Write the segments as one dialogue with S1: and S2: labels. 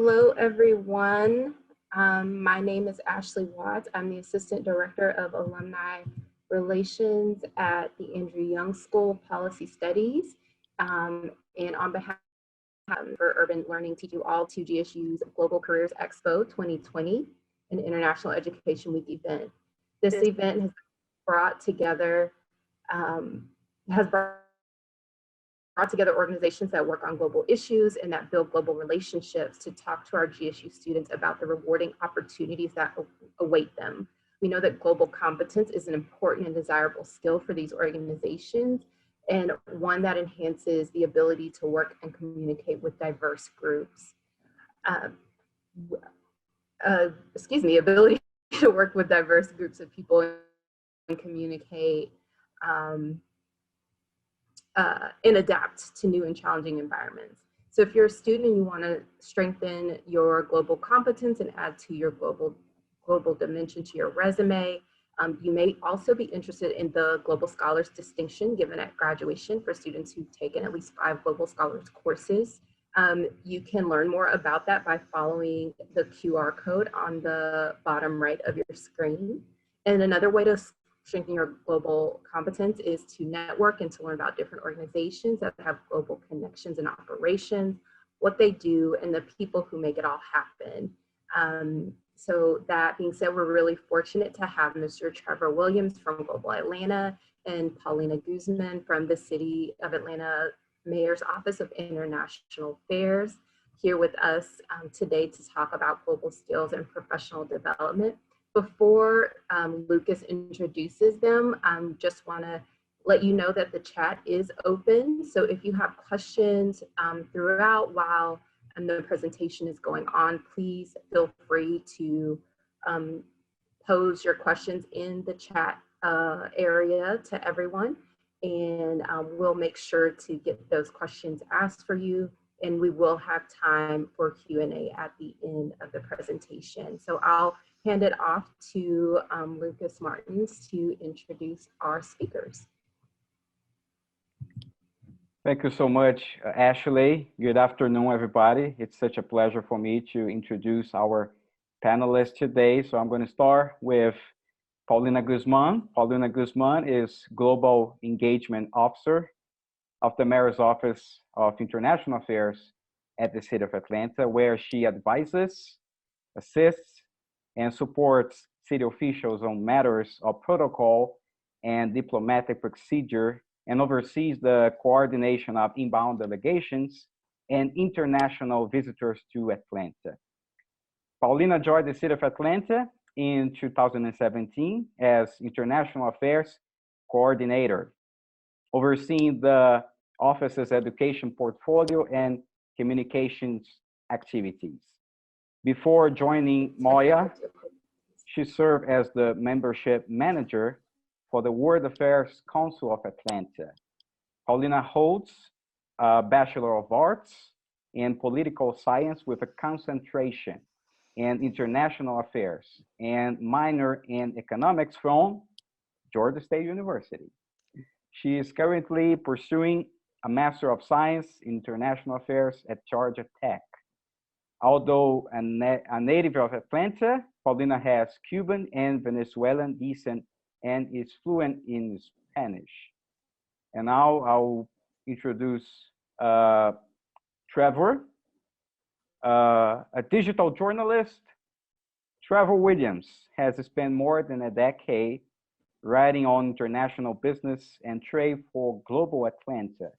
S1: Hello, everyone. My name is Ashley Watts. I'm the Assistant Director of Alumni Relations at the Andrew Young School of Policy Studies. And on behalf for Urban Learning, teach you all to GSU's Global Careers Expo 2020, an International Education Week event. This event has brought together organizations that work on global issues and that build global relationships to talk to our GSU students about the rewarding opportunities that await them. We know that global competence is an important and desirable skill for these organizations, and one that enhances the ability to work and communicate with diverse groups. Ability to work with diverse groups of people and communicate and adapt to new and challenging environments. So if you're a student and you want to strengthen your global competence and add to your global dimension to your resume, you may also be interested in the Global Scholars distinction given at graduation for students who've taken at least 5 Global Scholars courses. You can learn more about that by following the QR code on the bottom right of your screen. And another way to strengthen your global competence is to network and to learn about different organizations that have global connections and operations, what they do, and the people who make it all happen. So that being said, we're really fortunate to have Mr. Trevor Williams from Global Atlanta and Paulina Guzman from the City of Atlanta Mayor's Office of International Affairs here with us today to talk about global skills and professional development. Before Lucas introduces them, I just want to let you know that the chat is open. So if you have questions throughout while the presentation is going on, please feel free to pose your questions in the chat area to everyone. And we'll make sure to get those questions asked for you. And we will have time for Q&A at the end of the presentation. So I'll hand it off to Lucas Martins to introduce our speakers.
S2: Thank you so much, Ashley. Good afternoon, everybody. It's such a pleasure for me to introduce our panelists today. So I'm going to start with Paulina Guzman. Paulina Guzman is Global Engagement Officer of the Mayor's Office of International Affairs at the City of Atlanta, where she advises, assists, and supports city officials on matters of protocol and diplomatic procedure, and oversees the coordination of inbound delegations and international visitors to Atlanta. Paulina joined the City of Atlanta in 2017 as International Affairs Coordinator, overseeing the office's education portfolio and communications activities. Before joining MOIA, she served as the membership manager for the World Affairs Council of Atlanta. Paulina holds a Bachelor of Arts in Political Science with a concentration in International Affairs and minor in Economics from Georgia State University. She is currently pursuing a Master of Science in International Affairs at Georgia Tech. Although a native of Atlanta, Paulina has Cuban and Venezuelan descent and is fluent in Spanish. And now I'll introduce Trevor, a digital journalist. Trevor Williams has spent more than a decade writing on international business and trade for Global Atlanta,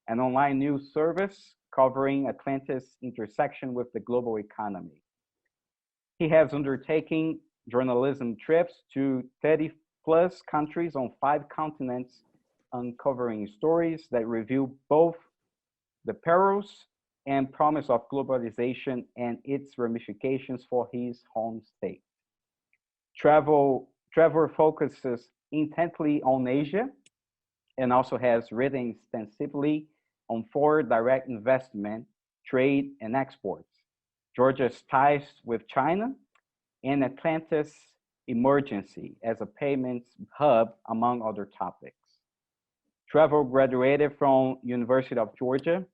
S2: an online news service covering Atlanta's intersection with the global economy. He has undertaken journalism trips to 30+ countries on 5 continents, uncovering stories that reveal both the perils and promise of globalization and its ramifications for his home state. Trevor focuses intently on Asia and also has written extensively on foreign direct investment, trade, and exports, Georgia's ties with China, and Atlanta's emergency as a payments hub, among other topics. Trevor graduated from University of Georgia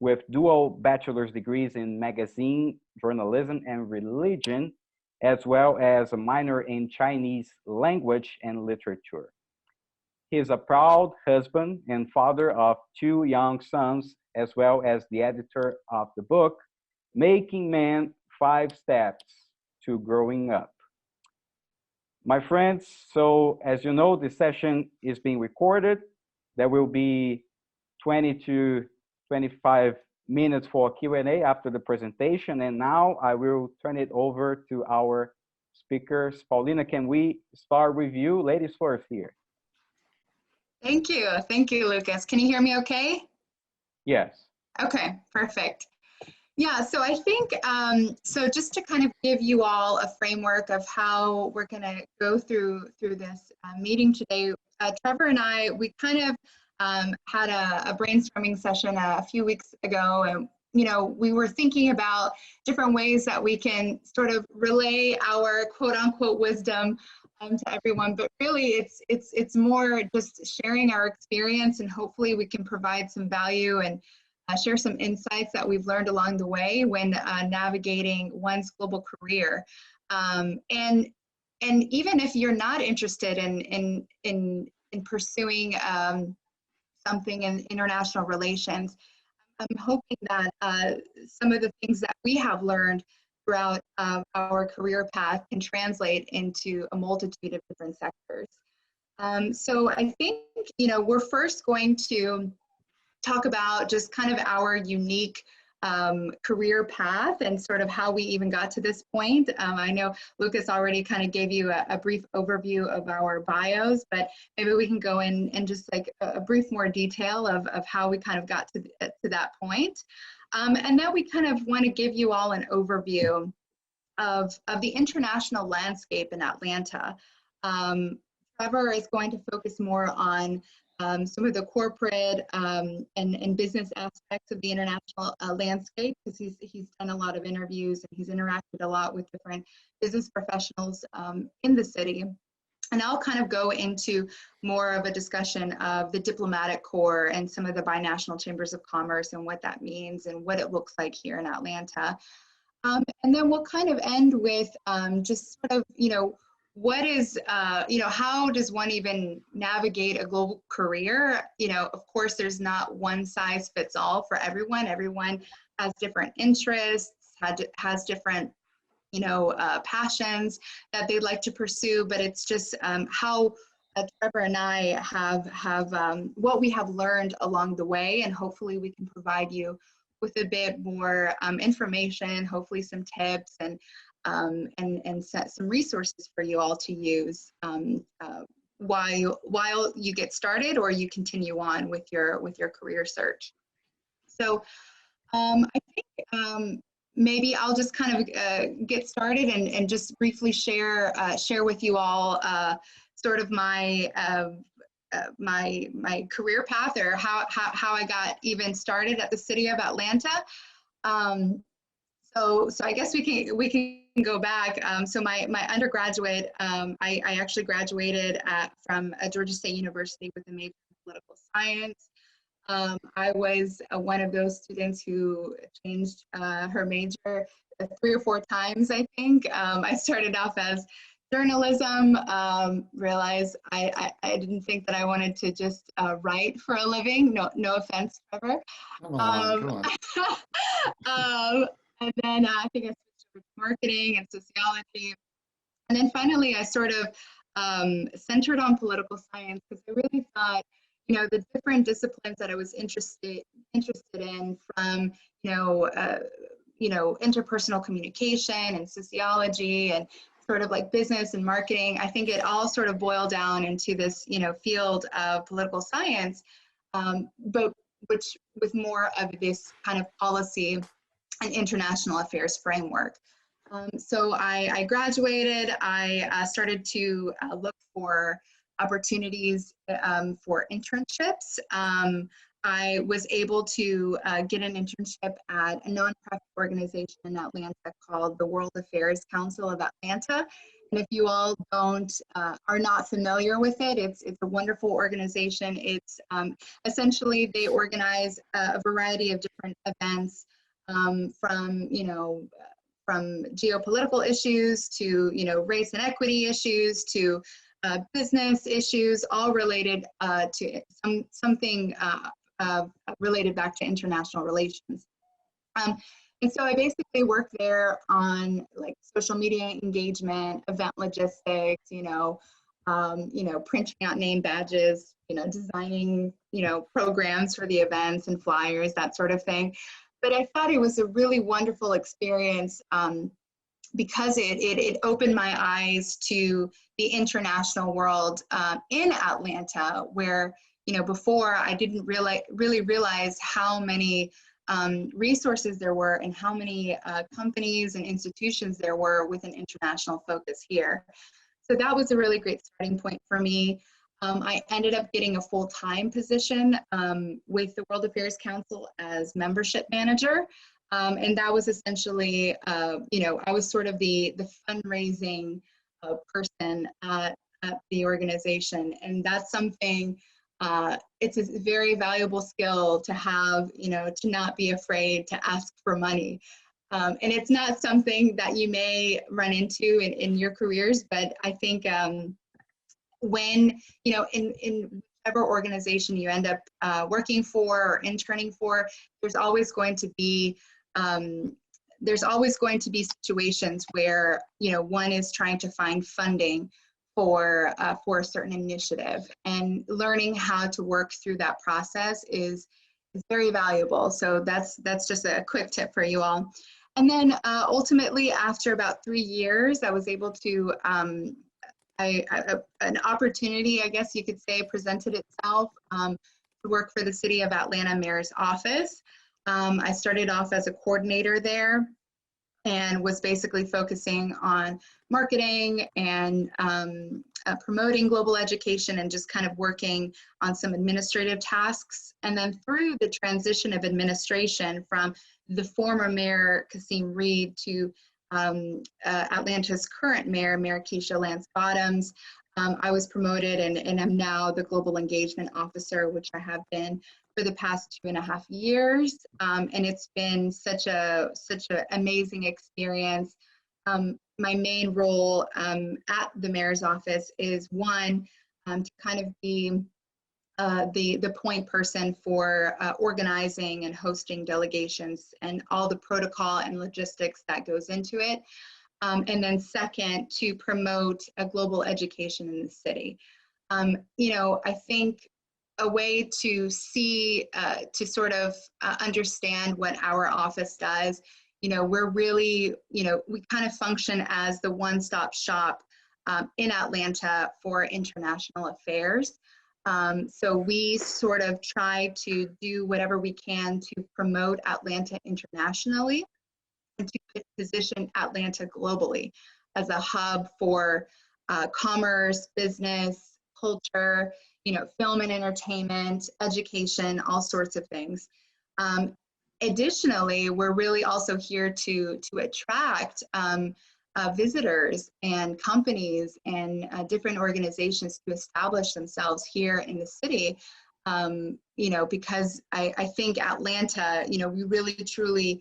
S2: with dual bachelor's degrees in magazine journalism and religion, as well as a minor in Chinese language and literature. He is a proud husband and father of two young sons, as well as the editor of the book, Making Man 5 Steps to Growing Up. My friends, so as you know, this session is being recorded. There will be 20 to 25 minutes for Q&A after the presentation. And now I will turn it over to our speakers. Paulina, can we start with you? Ladies first here.
S3: Thank you. Thank you, Lucas. Can you hear me okay?
S2: Yes.
S3: Okay, perfect. Yeah, so I think, so just to kind of give you all a framework of how we're going to go through this meeting today, Trevor and I, we kind of had a brainstorming session a few weeks ago, and we were thinking about different ways that we can sort of relay our quote unquote wisdom to everyone, but really it's more just sharing our experience, and hopefully we can provide some value and share some insights that we've learned along the way when navigating one's global career. And even if you're not interested in pursuing something in international relations, I'm hoping that some of the things that we have learned throughout our career path can translate into a multitude of different sectors. So I think, we're first going to talk about just kind of our unique career path and sort of how we even got to this point. I know Lucas already kind of gave you a brief overview of our bios, but maybe we can go in and just like a brief more detail of how we kind of got to that point. And then we kind of want to give you all an overview of the international landscape in Atlanta. Trevor is going to focus more on some of the corporate and business aspects of the international landscape, because he's done a lot of interviews and he's interacted a lot with different business professionals in the city. And I'll kind of go into more of a discussion of the diplomatic corps and some of the binational chambers of commerce and what that means and what it looks like here in Atlanta. And then we'll kind of end with just sort of, what is, how does one even navigate a global career? Of course, there's not one size fits all for everyone. Everyone has different interests, has different, passions that they'd like to pursue, but it's just how Trevor and I have what we have learned along the way, and hopefully we can provide you with a bit more information, hopefully some tips and set some resources for you all to use while you get started or you continue on with your career search. So I think maybe I'll just kind of get started and just briefly share with you all sort of my my career path, or how I got even started at the city of Atlanta. So I guess we can go back. So my undergraduate, I actually graduated from Georgia State University with a major in political science. I was one of those students who changed her major 3 or 4 times, I think. I started off as journalism, realized I didn't think that I wanted to just write for a living. No offense, Trevor.
S4: Come on.
S3: And then I think I switched over to marketing and sociology. And then finally, I sort of centered on political science, because I really thought, the different disciplines that I was interested in, from, interpersonal communication and sociology and sort of like business and marketing, I think it all sort of boiled down into this, field of political science, but which with more of this kind of policy and international affairs framework. So I graduated. I started to look for opportunities for internships. I was able to get an internship at a nonprofit organization in Atlanta called the World Affairs Council of Atlanta. And if you all are not familiar with it, it's a wonderful organization. It's essentially they organize a variety of different events, from from geopolitical issues to race and equity issues to business issues, all related to something related back to international relations. And so I basically work there on like social media engagement, event logistics, printing out name badges, designing, programs for the events and flyers, that sort of thing. But I thought it was a really wonderful experience because it opened my eyes to the international world in Atlanta, where before I didn't really realize how many resources there were and how many companies and institutions there were with an international focus here. So that was a really great starting point for me. I ended up getting a full-time position with the World Affairs Council as membership manager. And that was essentially, I was sort of the fundraising person at the organization. And that's something, it's a very valuable skill to have, to not be afraid to ask for money. And it's not something that you may run into in your careers, but I think when, in whichever organization you end up working for or interning for, there's always going to be situations where, one is trying to find funding for a certain initiative, and learning how to work through that process is very valuable. So that's just a quick tip for you all. And then ultimately, after about 3 years, I was able to, an opportunity, I guess you could say, presented itself to work for the City of Atlanta Mayor's office. I started off as a coordinator there and was basically focusing on marketing and promoting global education and just kind of working on some administrative tasks. And then through the transition of administration from the former Mayor Kasim Reed to Atlanta's current mayor, Mayor Keisha Lance Bottoms, I was promoted and am now the Global Engagement Officer, which I have been for the past 2.5 years. And it's been such an amazing experience. My main role at the mayor's office is one, to kind of be the point person for organizing and hosting delegations and all the protocol and logistics that goes into it. And then second, to promote a global education in the city. I think a way to see, to sort of understand what our office does, we're really, we kind of function as the one-stop shop in Atlanta for international affairs. So we sort of try to do whatever we can to promote Atlanta internationally and to position Atlanta globally as a hub for commerce, business, culture, film and entertainment, education, all sorts of things. Additionally, we're really also here to attract visitors and companies and different organizations to establish themselves here in the city, because I think Atlanta, we really truly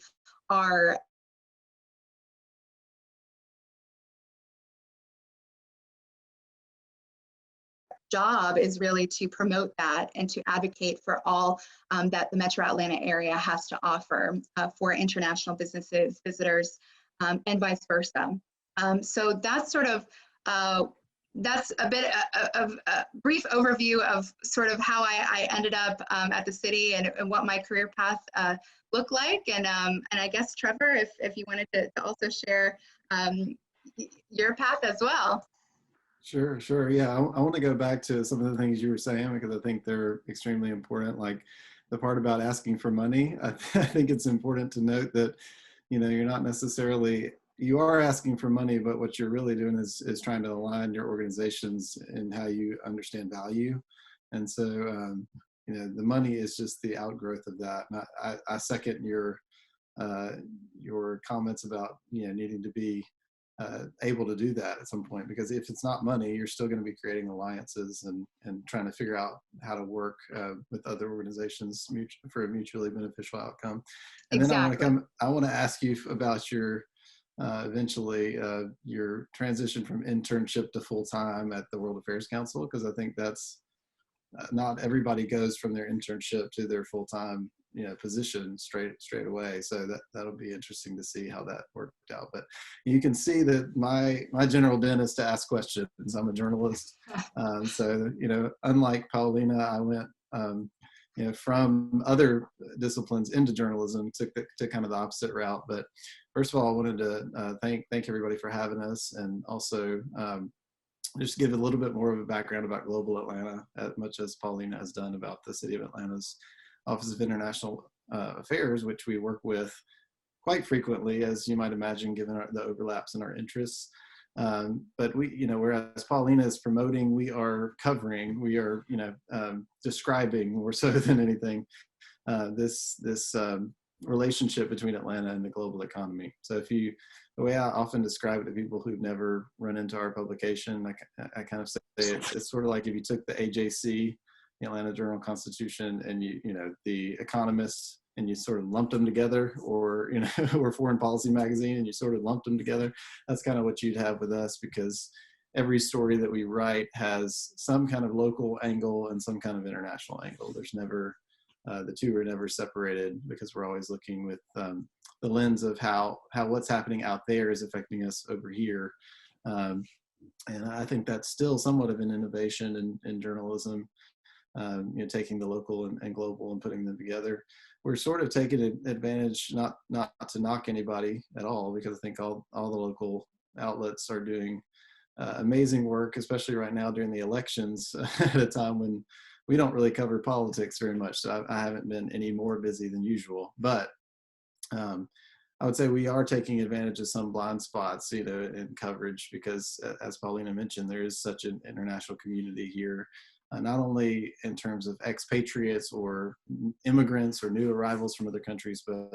S3: are job is really to promote that and to advocate for all that the Metro Atlanta area has to offer for international businesses, visitors, and vice versa. So that's sort of, that's a bit of a brief overview of sort of how I ended up at the city and what my career path looked like. And I guess, Trevor, if you wanted to also share your path as well.
S4: Sure. Yeah, I want to go back to some of the things you were saying because I think they're extremely important. Like the part about asking for money, I think it's important to note that, you're not necessarily, you are asking for money, but what you're really doing is trying to align your organizations and how you understand value. And so, the money is just the outgrowth of that. And I second your comments about, needing to be able to do that at some point, because if it's not money, you're still going to be creating alliances and trying to figure out how to work with other organizations for a mutually beneficial outcome. And
S3: Exactly.
S4: then I want to ask you about your eventually your transition from internship to full-time at the World Affairs Council, because I think that's not everybody goes from their internship to their full-time position straight away. So that'll be interesting to see how that worked out. But you can see that my general bent is to ask questions. I'm a journalist, so unlike Paulina, I went from other disciplines into journalism, took kind of the opposite route. But first of all, I wanted to thank everybody for having us, and also just give a little bit more of a background about Global Atlanta, as much as Paulina has done about the City of Atlanta's Office of International Affairs, which we work with quite frequently, as you might imagine, given the overlaps in our interests. But we, whereas Paulina is promoting, we are covering, we are, describing more so than anything, this relationship between Atlanta and the global economy. So the way I often describe it to people who've never run into our publication, I kind of say it's sort of like if you took the AJC, the Atlanta Journal-Constitution, and the Economist, and you sort of lumped them together, or or Foreign Policy Magazine, and you sort of lumped them together. That's kind of what you'd have with us, because every story that we write has some kind of local angle and some kind of international angle. There's never the two are never separated, because we're always looking with the lens of how what's happening out there is affecting us over here. And I think that's still somewhat of an innovation in journalism, taking the local and global and putting them together. We're sort of taking advantage, not to knock anybody at all, because I think all the local outlets are doing amazing work, especially right now during the elections at a time when we don't really cover politics very much. So I haven't been any more busy than usual, but I would say we are taking advantage of some blind spots, in coverage, because as Paulina mentioned, there is such an international community here, not only in terms of expatriates or immigrants or new arrivals from other countries, but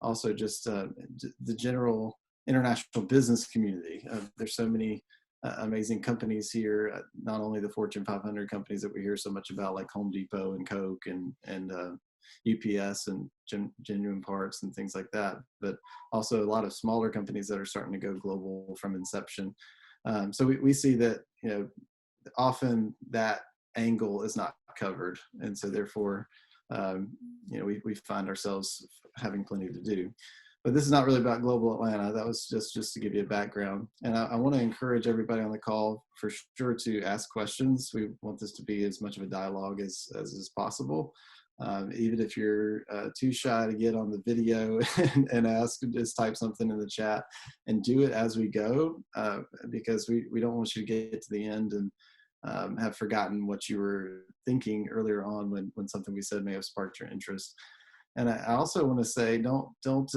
S4: also just the general international business community. There's so many amazing companies here, not only the Fortune 500 companies that we hear so much about, like Home Depot and Coke and UPS and Genuine Parts and things like that, but also a lot of smaller companies that are starting to go global from inception. So we see that, often that angle is not covered. And so therefore, we find ourselves having plenty to do. But this is not really about Global Atlanta. That was just to give you a background. And I want to encourage everybody on the call for sure to ask questions. We want this to be as much of a dialogue as is possible. Even if you're too shy to get on the video and ask, just type something in the chat and do it as we go, because we don't want you to get to the end and have forgotten what you were thinking earlier on when something we said may have sparked your interest. And I also want to say, don't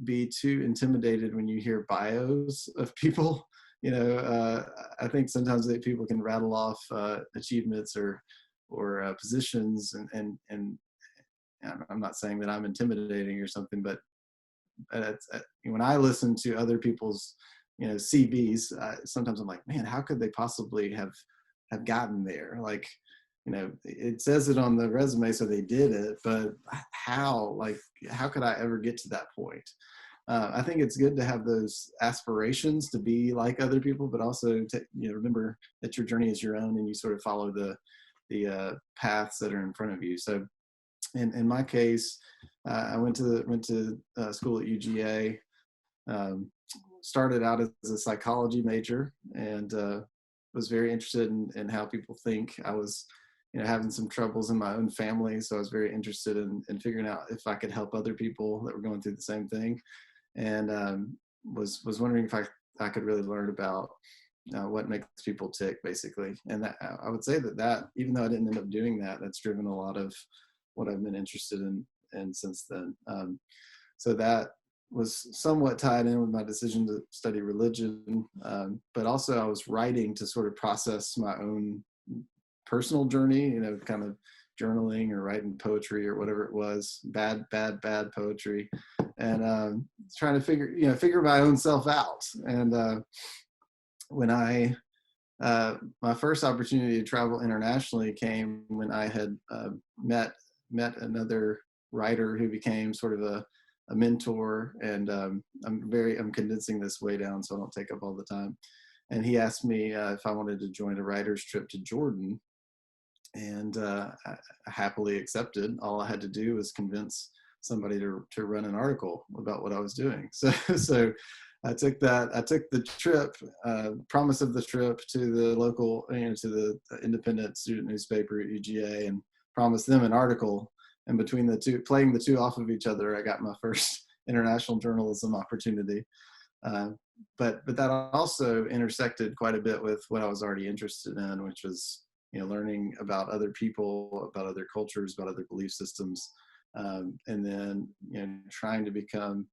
S4: be too intimidated when you hear bios of people. I think sometimes people can rattle off achievements or positions, and I'm not saying that I'm intimidating or something, but when I listen to other people's CVs, sometimes I'm like, man, how could they possibly have gotten there? Like, it says it on the resume, so they did it, but how could I ever get to that point? I think it's good to have those aspirations to be like other people, but also to, remember that your journey is your own and you sort of follow the paths that are in front of you. So in my case, I went to school at UGA, started out as a psychology major, and was very interested in how people think. I was having some troubles in my own family, so I was very interested in figuring out if I could help other people that were going through the same thing, and was wondering if I could really learn about what makes people tick, basically. And that, I would say that even though I didn't end up doing that, that's driven a lot of what I've been interested in since then. So that was somewhat tied in with my decision to study religion, but also I was writing to sort of process my own personal journey, kind of journaling or writing poetry or whatever it was, bad poetry. and trying to figure my own self out. And when my first opportunity to travel internationally came when I had met another writer who became sort of a mentor, and I'm condensing this way down so I don't take up all the time. And he asked me if I wanted to join a writer's trip to Jordan, and I happily accepted. All I had to do was convince somebody to run an article about what I was doing. So I took the trip, promise of the trip, to the local, to the independent student newspaper at UGA, and promised them an article. And between the two, playing the two off of each other, I got my first international journalism opportunity. But that also intersected quite a bit with what I was already interested in, which was learning about other people, about other cultures, about other belief systems, and then trying to become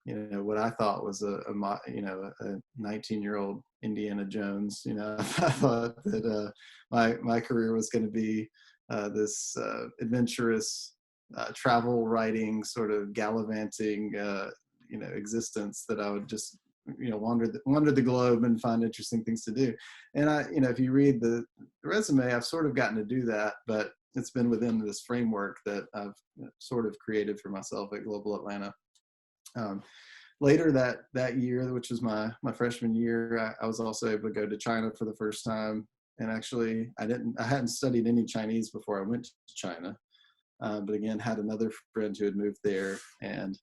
S4: what I thought was a 19-year-old Indiana Jones. I thought that my career was going to be this adventurous travel writing, sort of gallivanting existence that I would just wander the globe and find interesting things to do. And if you read the resume, I've sort of gotten to do that, but it's been within this framework that I've sort of created for myself at Global Atlanta. Later that year, which was my freshman year, I was also able to go to China for the first time. And actually, I hadn't studied any Chinese before I went to China, but again, had another friend who had moved there and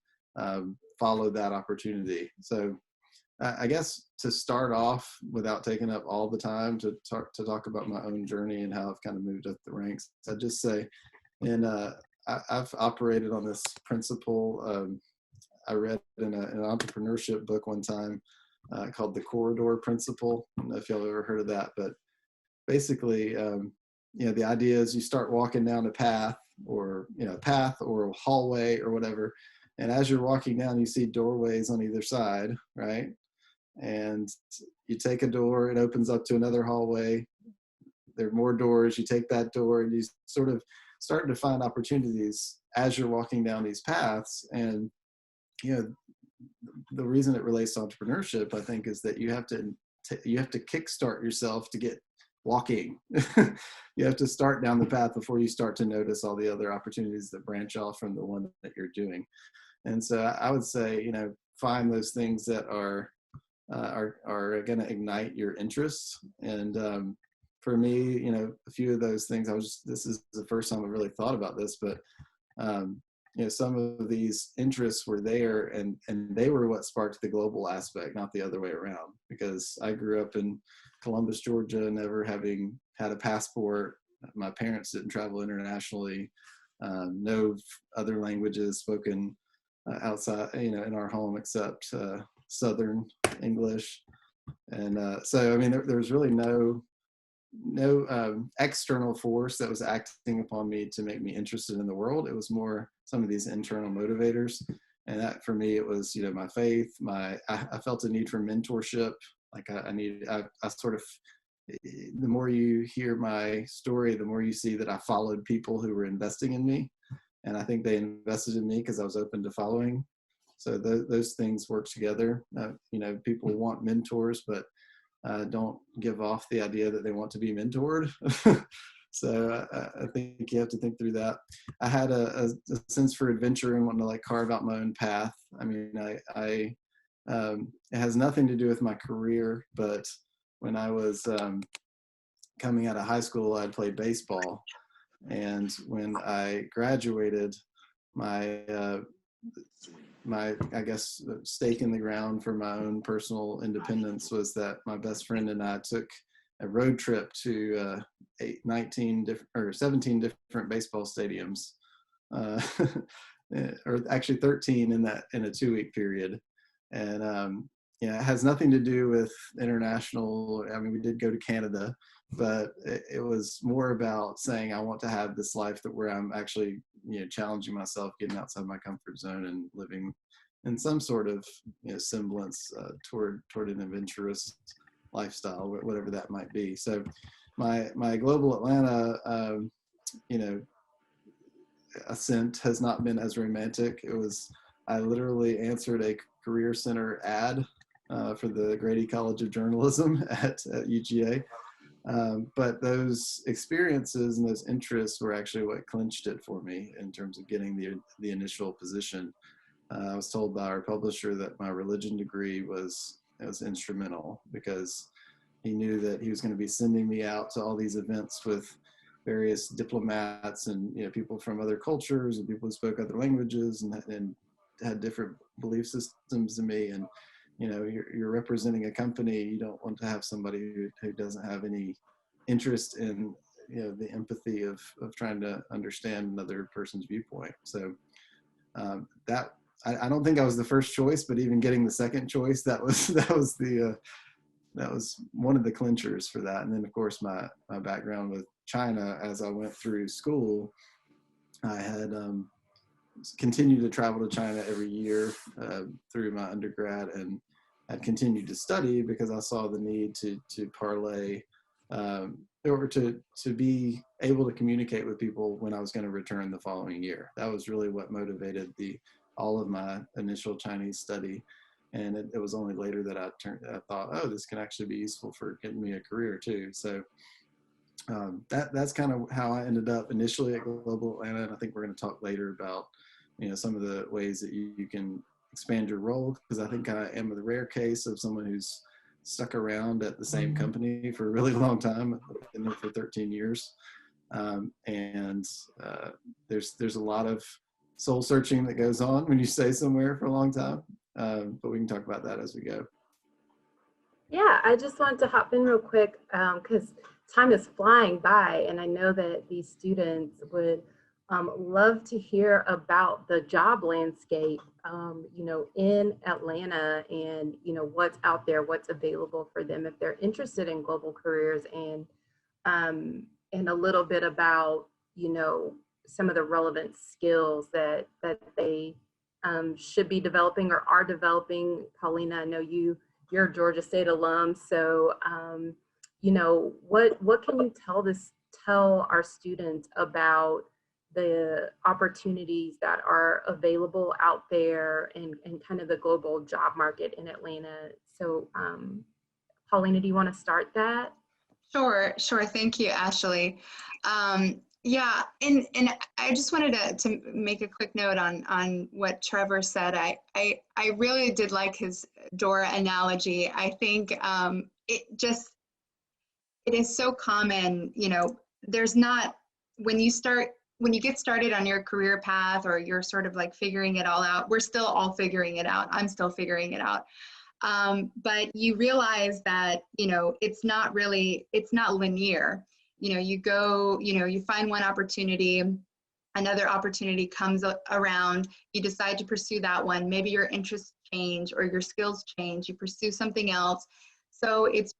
S4: followed that opportunity. So I guess to start off, without taking up all the time to talk about my own journey and how I've kind of moved up the ranks, I'd just say, and I've operated on this principle. I read in an entrepreneurship book one time called the corridor principle. I don't know if y'all ever heard of that, but basically, the idea is you start walking down a path or a hallway or whatever, and as you're walking down, you see doorways on either side, right? And you take a door, it opens up to another hallway. There are more doors. You take that door, and you sort of start to find opportunities as you're walking down these paths. And the reason it relates to entrepreneurship, I think, is that you have to kickstart yourself to get walking. You have to start down the path before you start to notice all the other opportunities that branch off from the one that you're doing. And so I would say, find those things that are going to ignite your interests. And for me, a few of those things, this is the first time I've really thought about this, but some of these interests were there, and they were what sparked the global aspect, not the other way around. Because I grew up in Columbus, Georgia, never having had a passport. My parents didn't travel internationally. No other languages spoken outside, in our home except Southern English. And so, I mean, there was really no external force that was acting upon me to make me interested in the world. It was more some of these internal motivators. And that, for me, it was, my faith, I felt a need for mentorship. Like I sort of, the more you hear my story, the more you see that I followed people who were investing in me. And I think they invested in me because I was open to following. So those things work together. People want mentors, but don't give off the idea that they want to be mentored. So I think you have to think through that. I had a sense for adventure and wanting to carve out my own path. I mean, it has nothing to do with my career, but when I was coming out of high school, I'd played baseball. And when I graduated, my I guess stake in the ground for my own personal independence was that my best friend and I took a road trip to 17 different baseball stadiums, or actually 13 in a 2-week period. And it has nothing to do with international. I mean, we did go to Canada, but it was more about saying I want to have this life where I'm actually challenging myself, getting outside my comfort zone, and living in some sort of semblance toward an adventurous lifestyle, whatever that might be. So my Global Atlanta ascent has not been as romantic. It was I literally answered a Career Center ad for the Grady College of Journalism at UGA. But those experiences and those interests were actually what clinched it for me in terms of getting the initial position. I was told by our publisher that my religion degree was instrumental, because he knew that he was going to be sending me out to all these events with various diplomats and people from other cultures and people who spoke other languages and had different belief systems than me. And you're representing a company. You don't want to have somebody who doesn't have any interest in the empathy of trying to understand another person's viewpoint. So that I don't think I was the first choice, but even getting the second choice, that was one of the clinchers for that. And then of course my background with China, as I went through school, I had continued to travel to China every year through my undergrad, and had continued to study because I saw the need to parlay or to be able to communicate with people when I was going to return the following year. That was really what motivated all of my initial Chinese study. And it was only later that I thought, oh, this can actually be useful for getting me a career too. So that's kind of how I ended up initially at Global Atlanta. And I think we're going to talk later about some of the ways that you can expand your role, because I think I am the rare case of someone who's stuck around at the same company for a really long time. I've been there for 13 years. And there's a lot of soul searching that goes on when you stay somewhere for a long time. But we can talk about that as we go.
S1: Yeah, I just wanted to hop in real quick because time is flying by, and I know that these students would love to hear about the job landscape, in Atlanta, and what's out there, what's available for them if they're interested in global careers, and a little bit about some of the relevant skills that they should be developing or are developing. Paulina, I know you're a Georgia State alum, so what can you tell our students about the opportunities that are available out there and kind of the global job market in Atlanta? So Paulina, do you want to start that?
S3: Sure. Thank you, Ashley. Yeah, and I just wanted to make a quick note on what Trevor said. I really did like his door analogy. I think it is so common, there's not, when you get started on your career path, or you're sort of like figuring it all out, we're still all figuring it out. I'm still figuring it out. But you realize that, it's not linear. You go, you find one opportunity, another opportunity comes around, you decide to pursue that one. Maybe your interests change or your skills change, you pursue something else. So it's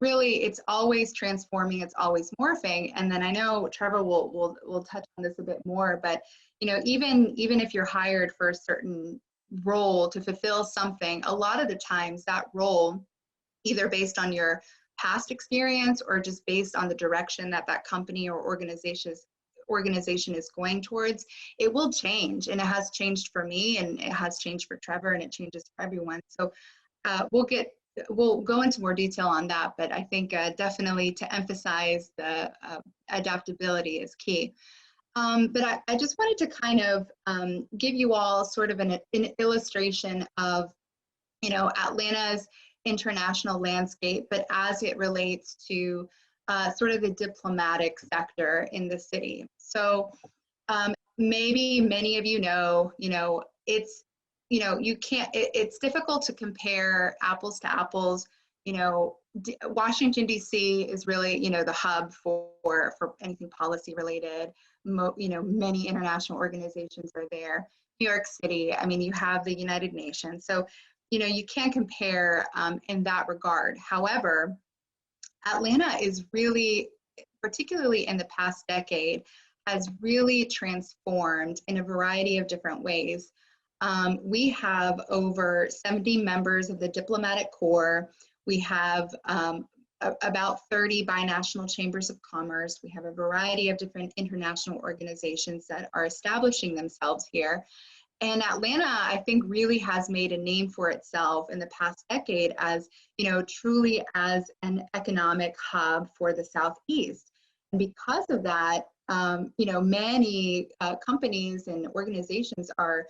S3: always transforming, it's always morphing. And then I know Trevor will touch on this a bit more, but even if you're hired for a certain role to fulfill something, a lot of the times that role, either based on your past experience or just based on the direction that company or organization is going towards, it will change. And it has changed for me, and it has changed for Trevor, and it changes for everyone. So we'll go into more detail on that, but I think definitely to emphasize the adaptability is key. But I just wanted to kind of give you all sort of an illustration of, Atlanta's international landscape, but as it relates to sort of the diplomatic sector in the city. So maybe many of it's, it's difficult to compare apples to apples. Washington, D.C. is really, the hub for anything policy related. Many international organizations are there. New York City, you have the United Nations. So, you can't compare in that regard. However, Atlanta is really, particularly in the past decade, has really transformed in a variety of different ways. We have over 70 members of the diplomatic corps. We have about 30 binational chambers of commerce. We have a variety of different international organizations that are establishing themselves here. And Atlanta, I think, really has made a name for itself in the past decade as, truly as an economic hub for the Southeast. And because of that, many companies and organizations are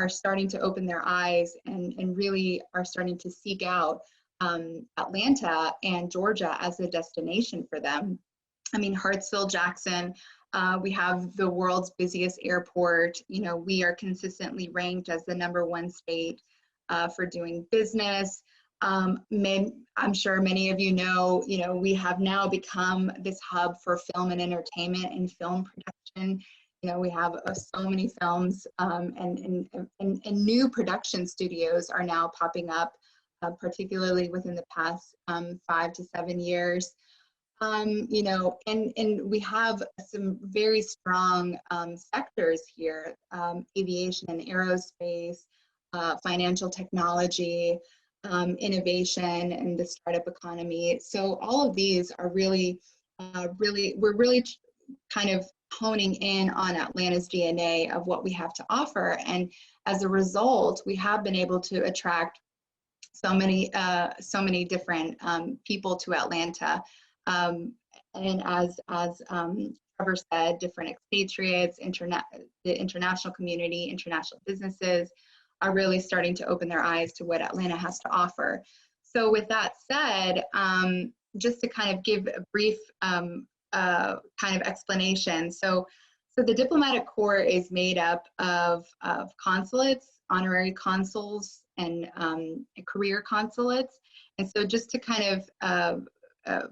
S3: starting to open their eyes and really are starting to seek out Atlanta and Georgia as a destination for them. I mean, Hartsville, Jackson, we have the world's busiest airport. We are consistently ranked as the #1 state for doing business. I'm sure many of you know, we have now become this hub for film and entertainment and film production. We have so many films and new production studios are now popping up, particularly within the past 5 to 7 years. And we have some very strong sectors here, aviation and aerospace, financial technology, innovation, and the startup economy. So all of these are really kind of honing in on Atlanta's DNA of what we have to offer. And as a result, we have been able to attract so many different people to Atlanta. And as Trevor said, different expatriates, the international community, international businesses are really starting to open their eyes to what Atlanta has to offer. So with that said, just to kind of give a brief kind of explanation. So the diplomatic corps is made up of consulates, honorary consuls, and career consulates. And so just to kind of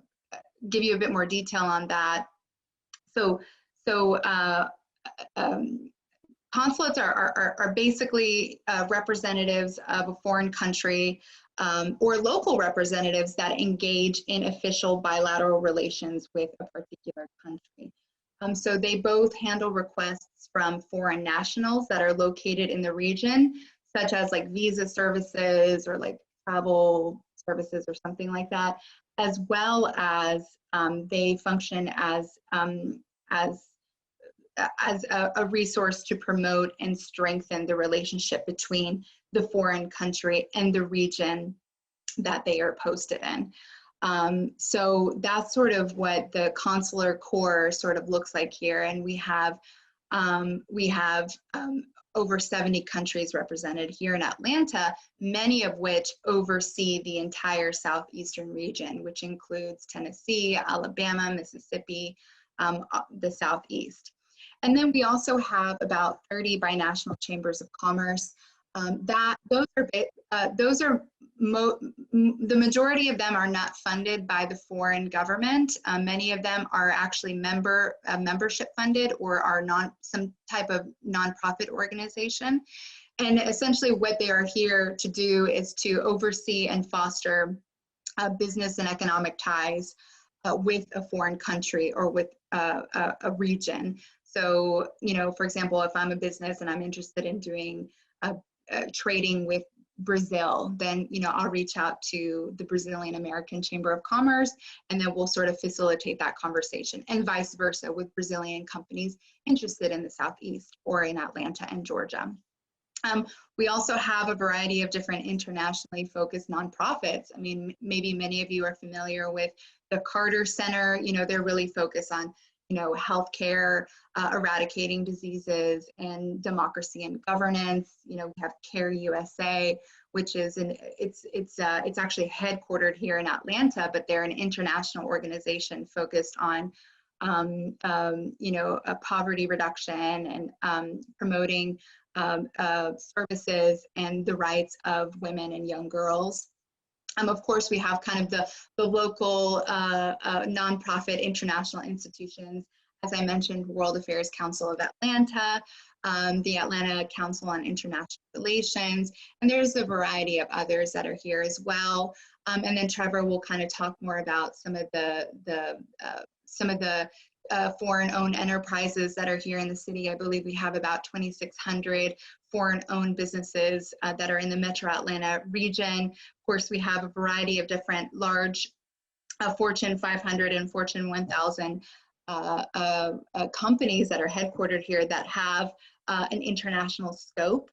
S3: give you a bit more detail on that. So consulates are basically representatives of a foreign country or local representatives that engage in official bilateral relations with a particular country. So they both handle requests from foreign nationals that are located in the region, such as like visa services or like travel services or something like that, as well as they function as a resource to promote and strengthen the relationship between the foreign country and the region that they are posted in. So that's sort of what the consular corps sort of looks like here. And we have over 70 countries represented here in Atlanta, many of which oversee the entire southeastern region, which includes Tennessee, Alabama, Mississippi, the Southeast. And then we also have about 30 binational chambers of commerce. The majority of them are not funded by the foreign government. Many of them are actually membership funded or are some type of nonprofit organization. And essentially what they are here to do is to oversee and foster business and economic ties with a foreign country or with a region. So, for example, if I'm a business and I'm interested in doing trading with Brazil, then, I'll reach out to the Brazilian American Chamber of Commerce, and then we'll sort of facilitate that conversation, and vice versa with Brazilian companies interested in the Southeast or in Atlanta and Georgia. We also have a variety of different internationally focused nonprofits. I mean, maybe many of you are familiar with the Carter Center. They're really focused on healthcare, eradicating diseases, and democracy and governance. We have Care USA, which is it's actually headquartered here in Atlanta, but they're an international organization focused on poverty reduction and promoting services and the rights of women and young girls. Of course, we have kind of the local nonprofit international institutions. As I mentioned, World Affairs Council of Atlanta, the Atlanta Council on International Relations, and there's a variety of others that are here as well. And then Trevor will kind of talk more about some of the foreign-owned enterprises that are here in the city. I believe we have about 2,600 foreign-owned businesses that are in the Metro Atlanta region. Of course, we have a variety of different large Fortune 500 and Fortune 1000 companies that are headquartered here that have an international scope.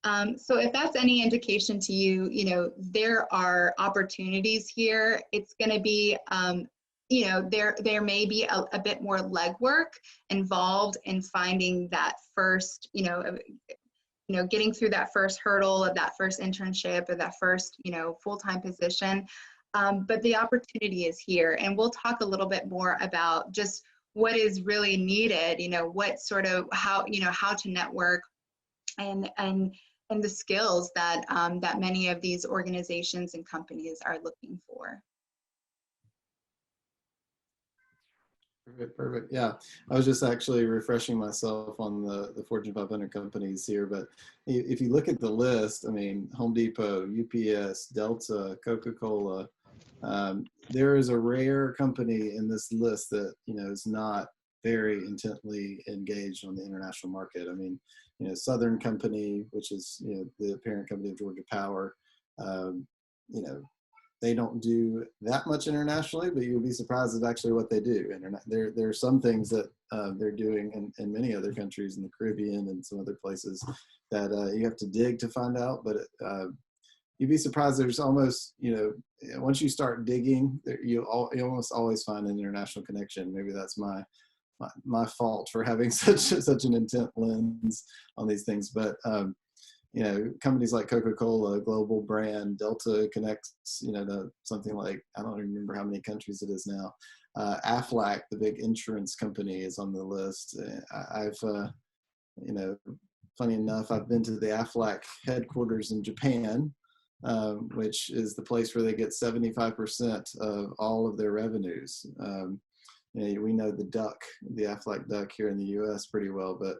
S3: So if that's any indication to you, you know, there are opportunities here. It's going to be, you know, there may be a bit more legwork involved in finding that first, getting through that first hurdle of that first internship or that first, full-time position. But the opportunity is here, and we'll talk a little bit more about just what is really needed, what sort of how to network and the skills that that many of these organizations and companies are looking for.
S4: Perfect, perfect. Yeah, I was just actually refreshing myself on the Fortune 500 companies here, but if you look at the list, I mean, Home Depot, UPS, Delta, Coca-Cola, there is a rare company in this list that, is not very intently engaged on the international market. I mean, Southern Company, which is, the parent company of Georgia Power, they don't do that much internationally, but you'll be surprised at actually what they do. There are some things that they're doing in many other countries in the Caribbean and some other places that you have to dig to find out. But you'd be surprised. There's almost, once you start digging, you almost always find an international connection. Maybe that's my fault for having such an intent lens on these things, but companies like Coca-Cola, global brand, Delta connects, to something like, I don't even remember how many countries it is now. Aflac, the big insurance company, is on the list. I've, funny enough, I've been to the Aflac headquarters in Japan, which is the place where they get 75% of all of their revenues. We know the Aflac duck here in the U.S. pretty well, but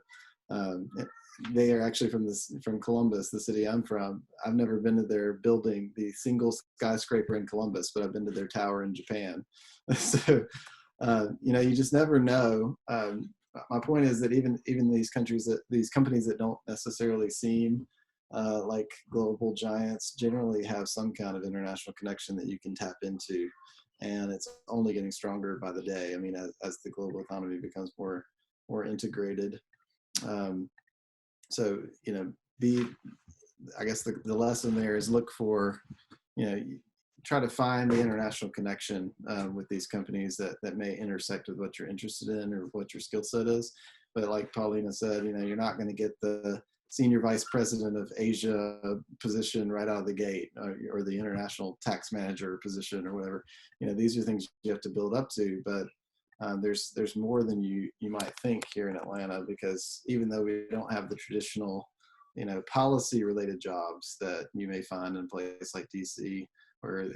S4: they are actually from Columbus, the city I'm from. I've never been to their building, the single skyscraper in Columbus, but I've been to their tower in Japan. So, you just never know. My point is that even these companies that don't necessarily seem like global giants generally have some kind of international connection that you can tap into. And it's only getting stronger by the day. I mean, as the global economy becomes more integrated. So, I guess the lesson there is look for, try to find the international connection with these companies that may intersect with what you're interested in or what your skill set is. But like Paulina said, you're not going to get the senior vice president of Asia position right out of the gate, or the international tax manager position or whatever. These are things you have to build up to, but there's more than you might think here in Atlanta, because even though we don't have the traditional, policy related jobs that you may find in a place like DC, where,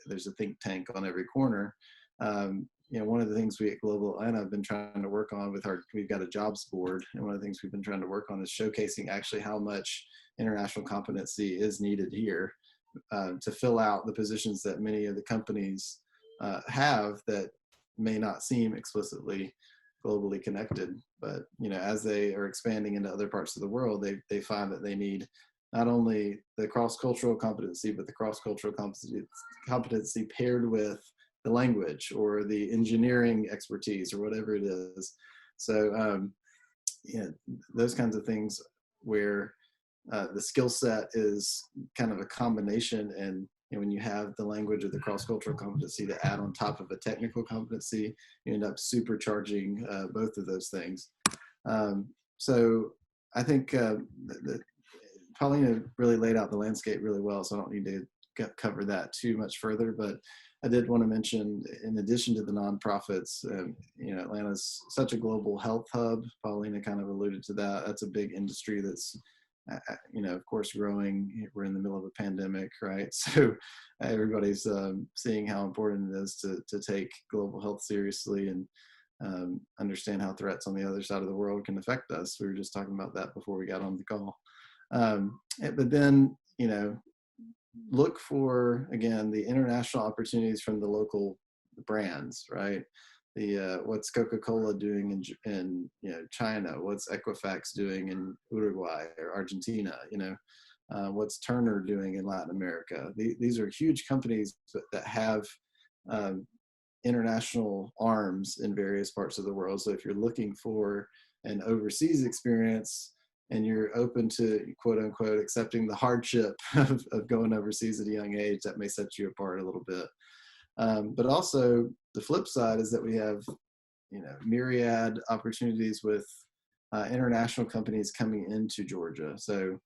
S4: there's a think tank on every corner. One of the things we at Global Atlanta have been trying to work on we've got a jobs board. And one of the things we've been trying to work on is showcasing actually how much international competency is needed here to fill out the positions that many of the companies have that may not seem explicitly globally connected, but as they are expanding into other parts of the world, they find that they need not only the cross-cultural competency, but the cross-cultural competency paired with the language or the engineering expertise or whatever it is. So those kinds of things where the skill set is kind of a combination, and when you have the language or the cross-cultural competency to add on top of a technical competency, you end up supercharging both of those things. So I think that Paulina really laid out the landscape really well, so I don't need to cover that too much further, but I did want to mention, in addition to the nonprofits, Atlanta's such a global health hub. Paulina kind of alluded to that. That's a big industry that's, of course, growing. We're in the middle of a pandemic, right? So everybody's seeing how important it is to take global health seriously and understand how threats on the other side of the world can affect us. We were just talking about that before we got on the call. But then, look for, again, the international opportunities from the local brands, right? What's Coca-Cola doing in China? What's Equifax doing in Uruguay or Argentina? What's Turner doing in Latin America? These are huge companies that have international arms in various parts of the world. So if you're looking for an overseas experience, and you're open to, quote unquote, accepting the hardship of going overseas at a young age, that may set you apart a little bit. But also the flip side is that we have, myriad opportunities with international companies coming into Georgia. So,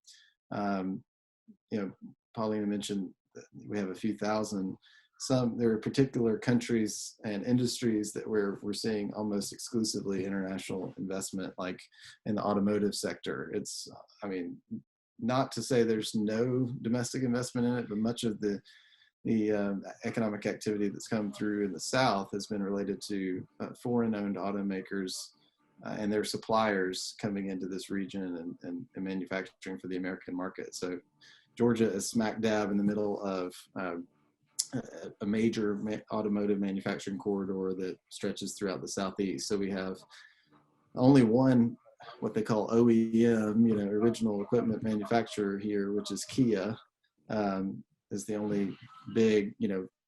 S4: Paulina mentioned that we have a few thousand. There are particular countries and industries that we're seeing almost exclusively international investment, like in the automotive sector. It's, not to say there's no domestic investment in it, but much of the economic activity that's come through in the South has been related to foreign-owned automakers and their suppliers coming into this region and manufacturing for the American market. So Georgia is smack dab in the middle of a major automotive manufacturing corridor that stretches throughout the Southeast. So we have only one, what they call OEM, original equipment manufacturer here, which is Kia, is the only big,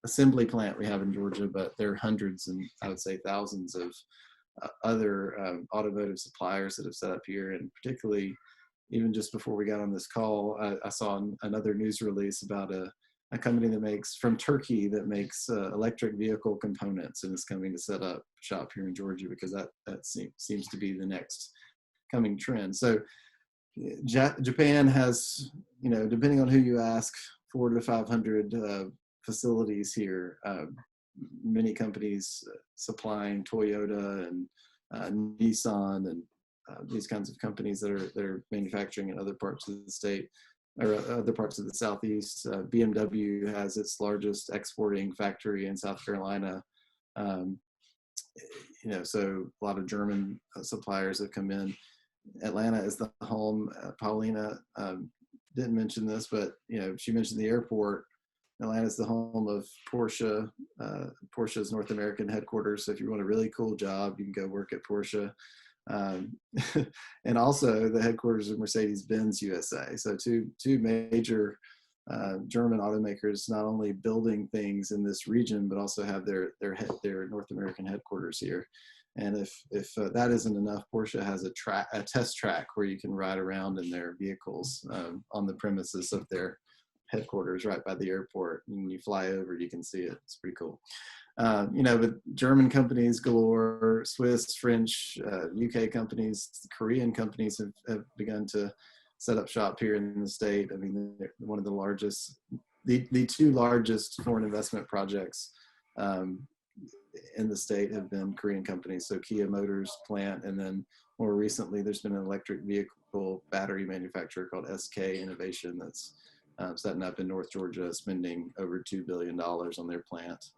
S4: assembly plant we have in Georgia, but there are hundreds and I would say thousands of other automotive suppliers that have set up here. And particularly, even just before we got on this call, I saw another news release about a company from Turkey that makes electric vehicle components and is coming to set up shop here in Georgia, because that seems to be the next coming trend. So Japan has, depending on who you ask, 400 to 500 facilities here. Many companies supplying Toyota and Nissan and these kinds of companies that are manufacturing in other parts of the state or other parts of the Southeast. BMW has its largest exporting factory in South Carolina. So a lot of German suppliers have come in. Atlanta is the home. Paulina didn't mention this, but she mentioned the airport. Atlanta is the home of Porsche, Porsche's North American headquarters. So if you want a really cool job, you can go work at Porsche. And also the headquarters of Mercedes-Benz USA. So two major German automakers not only building things in this region, but also have their North American headquarters here. And if that isn't enough, Porsche has a test track where you can ride around in their vehicles on the premises of their headquarters right by the airport. And when you fly over, you can see it. It's pretty cool. But German companies galore, Swiss, French, UK companies, Korean companies have begun to set up shop here in the state. I mean, they're one of the largest, the two largest foreign investment projects in the state have been Korean companies. So Kia Motors plant, and then more recently, there's been an electric vehicle battery manufacturer called SK Innovation that's setting up in North Georgia, spending over $2 billion on their plant.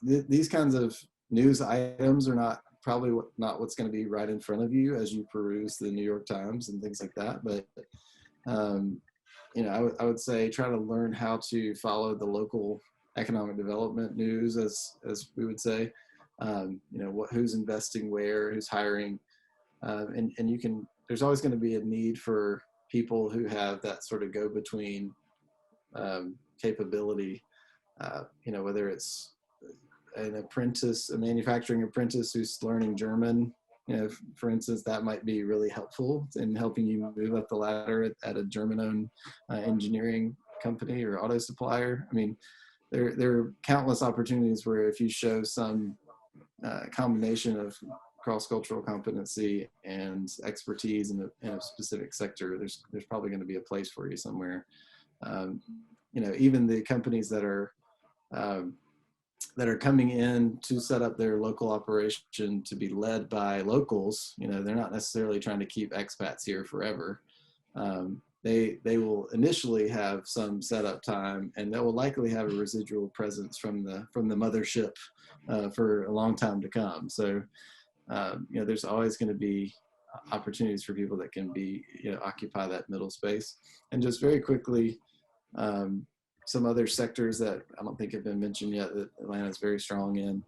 S4: These kinds of news items are probably not what's going to be right in front of you as you peruse the New York Times and things like that. But, I would say try to learn how to follow the local economic development news, as we would say, who's investing where, who's hiring. And there's always going to be a need for people who have that sort of go-between capability, whether it's an apprentice, a manufacturing apprentice who's learning German, for instance, that might be really helpful in helping you move up the ladder at a German-owned engineering company or auto supplier. I mean, there are countless opportunities where if you show some combination of cross-cultural competency and expertise in a specific sector, there's probably going to be a place for you somewhere. Even the companies that are coming in to set up their local operation to be led by locals, they're not necessarily trying to keep expats here forever. They will initially have some setup time, and they will likely have a residual presence from the mothership for a long time to come. So, there's always going to be opportunities for people that can occupy that middle space. And just very quickly, some other sectors that I don't think have been mentioned yet that Atlanta is very strong in,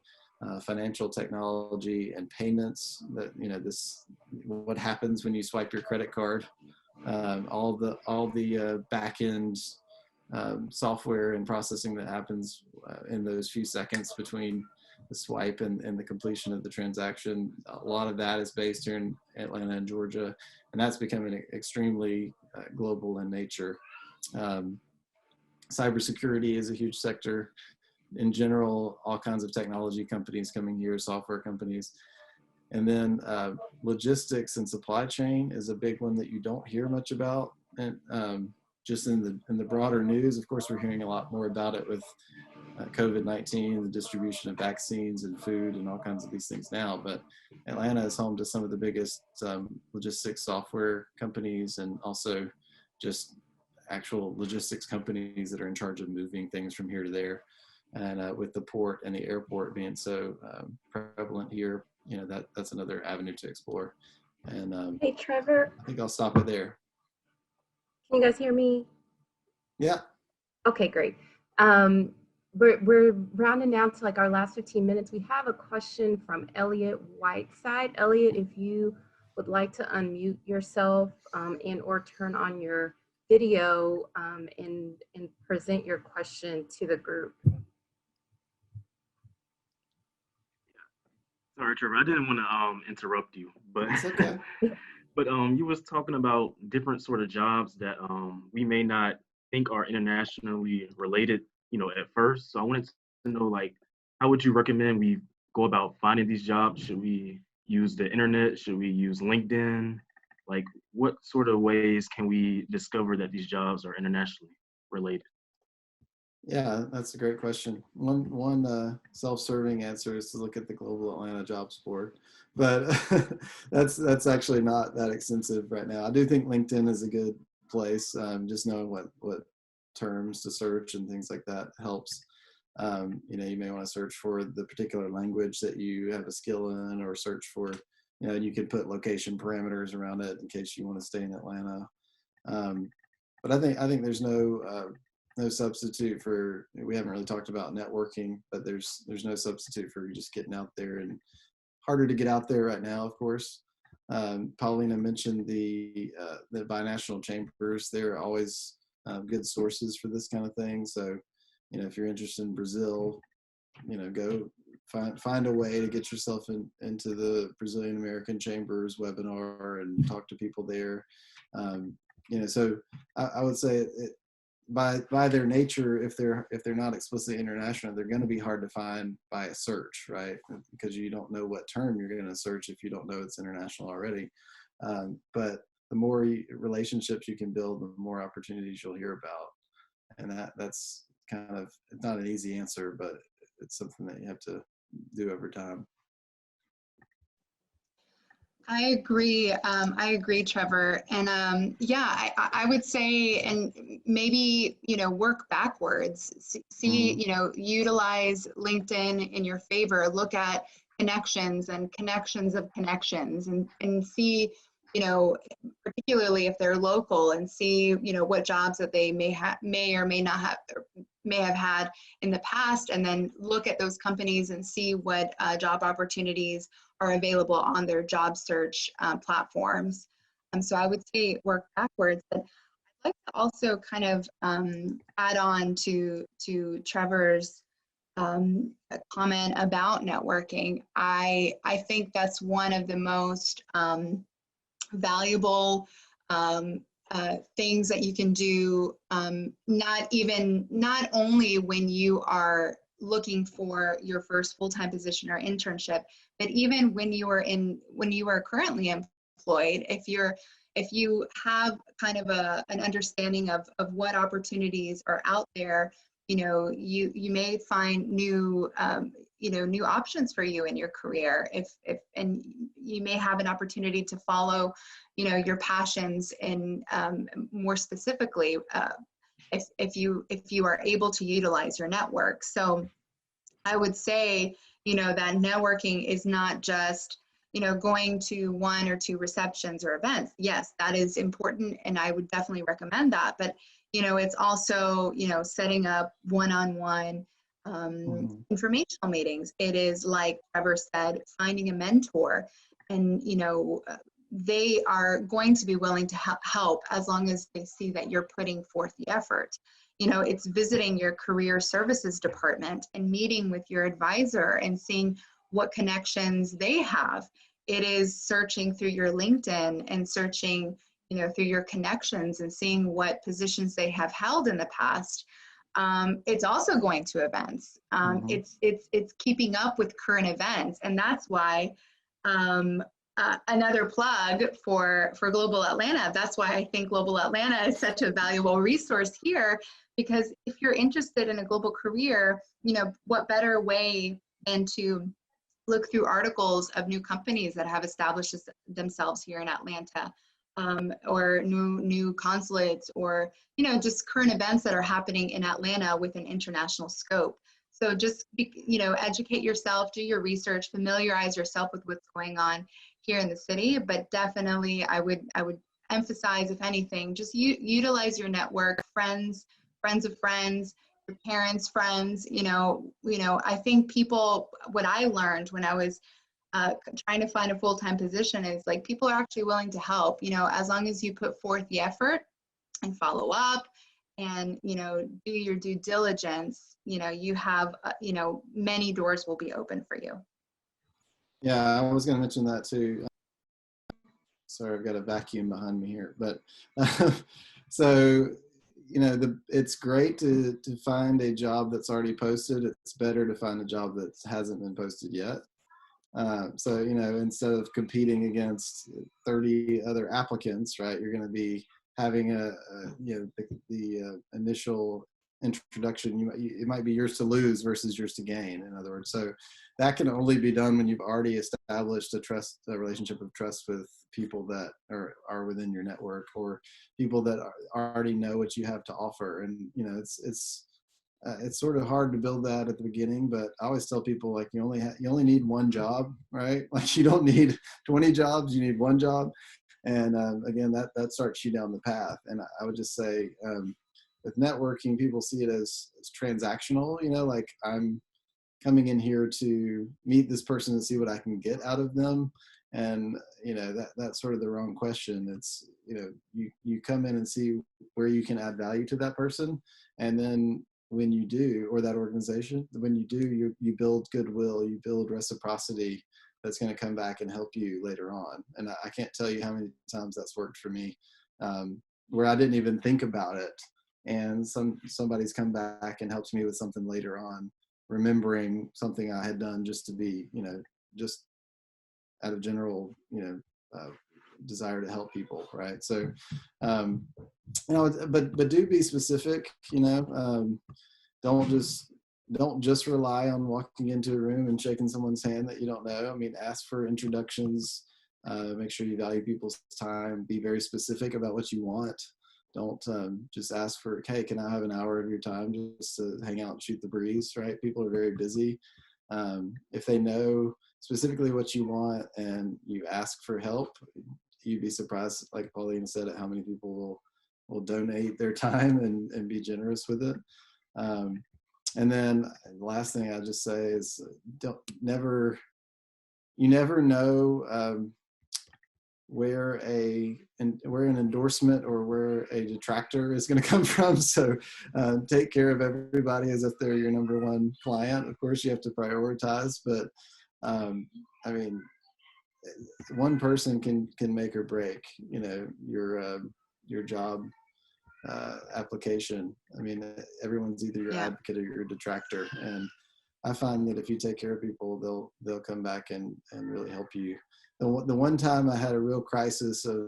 S4: financial technology and payments. That what happens when you swipe your credit card, all the back end software and processing that happens in those few seconds between the swipe and the completion of the transaction. A lot of that is based here in Atlanta and Georgia, and that's becoming extremely global in nature. Cybersecurity is a huge sector. In general, all kinds of technology companies coming here, software companies. And then logistics and supply chain is a big one that you don't hear much about. And just in the broader news, of course, we're hearing a lot more about it with COVID-19, the distribution of vaccines and food and all kinds of these things now. But Atlanta is home to some of the biggest logistics software companies, and also just actual logistics companies that are in charge of moving things from here to there. And with the port and the airport being so prevalent here, you know, that's another avenue to explore. And
S1: Hey, Trevor,
S4: I think I'll stop it there.
S1: can you guys hear me?
S4: Yeah.
S1: Okay, great. We're rounding down to like our last 15 minutes. We have a question from Elliot Whiteside. Elliot, if you would like to unmute yourself and or turn on your video and present your question to the group.
S5: Sorry, Trevor, I didn't want to interrupt you, but
S4: It's okay.
S5: but you was talking about different sort of jobs that we may not think are internationally related, you know, at first. So I wanted to know, like, how would you recommend we go about finding these jobs? Should we use the internet? Should we use LinkedIn? Like, what sort of ways can we discover that these jobs are internationally related?
S4: Yeah, that's a great question. One self-serving answer is to look at the Global Atlanta Jobs Board, but that's actually not that extensive right now. I do think LinkedIn is a good place. Just knowing what terms to search and things like that helps. You know, you may want to search for the particular language that you have a skill in, or search for, you know, you could put location parameters around it in case you want to stay in Atlanta. But I think there's no substitute for, we haven't really talked about networking, but there's no substitute for just getting out there, and harder to get out there right now, of course. Paulina mentioned the binational chambers. They're always good sources for this kind of thing. So, you know, if you're interested in Brazil, you know, go find a way to get yourself into the Brazilian American Chambers webinar and talk to people there. You know, so I would say by their nature, if they're not explicitly international, they're going to be hard to find by a search, right? Because you don't know what term you're going to search if you don't know it's international already. But the more relationships you can build, the more opportunities you'll hear about. And that's kind of, it's not an easy answer, but it's something that you have to do over time.
S3: I agree, Trevor. And yeah, I would say, and maybe, you know, work backwards. See, you know, utilize LinkedIn in your favor. Look at connections and connections of connections, and see, you know, particularly if they're local, and see, you know, what jobs that they may or may not have, may have had in the past, and then look at those companies and see what job opportunities are available on their job search platforms. So I would say work backwards. But I'd like to also kind of add on to Trevor's comment about networking. I think that's one of the most valuable things that you can do, not only when you are looking for your first full-time position or internship, but even when you are currently employed, if you have kind of an understanding of what opportunities are out there, you know, you may find new new options for you in your career, and you may have an opportunity to follow, you know, your passions, and more specifically, if you are able to utilize your network. So I would say, you know, that networking is not just, you know, going to one or two receptions or events. Yes, that is important, and I would definitely recommend that. But, you know, it's also, you know, setting up one-on-one informational meetings. It is, like Trevor said, finding a mentor, and, you know, they are going to be willing to help as long as they see that you're putting forth the effort. You know, it's visiting your career services department and meeting with your advisor and seeing what connections they have. It is searching through your LinkedIn and searching, you know, through your connections and seeing what positions they have held in the past. It's also going to events. It's keeping up with current events, and that's why another plug for Global Atlanta. That's why I think Global Atlanta is such a valuable resource here, because if you're interested in a global career, you know, what better way than to look through articles of new companies that have established themselves here in Atlanta, or new consulates, or, you know, just current events that are happening in Atlanta with an international scope. So just you know, educate yourself, do your research, familiarize yourself with what's going on here in the city. But definitely, I would emphasize, if anything, just utilize your network, friends of friends, your parents' friends. You know, I think what I learned when I was trying to find a full-time position is, like, people are actually willing to help, you know, as long as you put forth the effort and follow up and, you know, do your due diligence. You know, you have, you know, many doors will be open for you.
S4: Yeah, I was going to mention that too. Sorry, I've got a vacuum behind me here, but so, you know, it's great to find a job that's already posted. It's better to find a job that hasn't been posted yet. So, you know, instead of competing against 30 other applicants, right, you're going to be having you know, the initial introduction. It might be yours to lose versus yours to gain, in other words. So that can only be done when you've already established a relationship of trust with people that are within your network, or people that already know what you have to offer. And, you know, it's sort of hard to build that at the beginning, but I always tell people, like, you only need one job, right? Like, you don't need 20 jobs, you need one job. And again, that starts you down the path. And I would just say, with networking, people see it as transactional, you know, like, I'm coming in here to meet this person and see what I can get out of them. And, you know, that's sort of the wrong question. It's, you know, you come in and see where you can add value to that person. And then when you do, or that organization, when you do, you build goodwill, you build reciprocity that's going to come back and help you later on. And I can't tell you how many times that's worked for me, where I didn't even think about it, and somebody's come back and helped me with something later on, remembering something I had done just to be, you know, just out of general, you know, desire to help people, right? So, you know, but do be specific, you know. Don't just rely on walking into a room and shaking someone's hand that you don't know. I mean, ask for introductions. Make sure you value people's time. Be very specific about what you want. Don't just ask for, hey, can I have an hour of your time just to hang out and shoot the breeze, right? People are very busy. If they know specifically what you want and you ask for help, you'd be surprised, like Pauline said, at how many people will donate their time and be generous with it. And then the last thing I'll just say is, you never know where an endorsement or where a detractor is going to come from. So take care of everybody as if they're your number one client. Of course, you have to prioritize, but I mean, one person can make or break, you know, your job application. I mean, everyone's either your advocate or your detractor. And I find that if you take care of people, they'll come back and really help you. The one time I had a real crisis of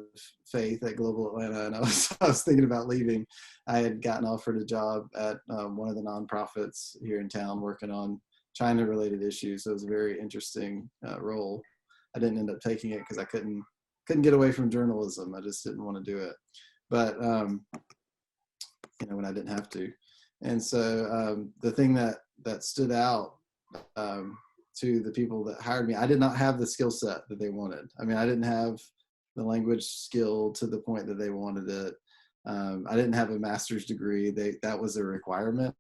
S4: faith at Global Atlanta, and I was thinking about leaving. I had gotten offered a job at one of the nonprofits here in town working on China-related issues. So it was a very interesting role. I didn't end up taking it because I couldn't get away from journalism. I just didn't want to do it. But you know, when I didn't have to. And so the thing that stood out to the people that hired me, I did not have the skill set that they wanted. I mean, I didn't have the language skill to the point that they wanted it. I didn't have a master's degree. That was a requirement,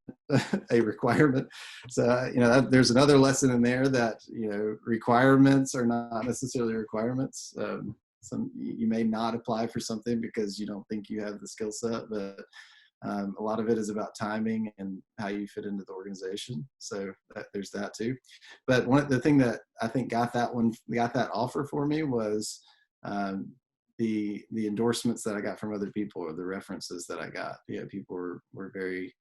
S4: a requirement. So, you know, there's another lesson in there that, you know, requirements are not necessarily requirements. You may not apply for something because you don't think you have the skill set, but A lot of it is about timing and how you fit into the organization. So there's that too. But the thing that I think got that offer for me was the endorsements that I got from other people, or the references that I got. Yeah, people were very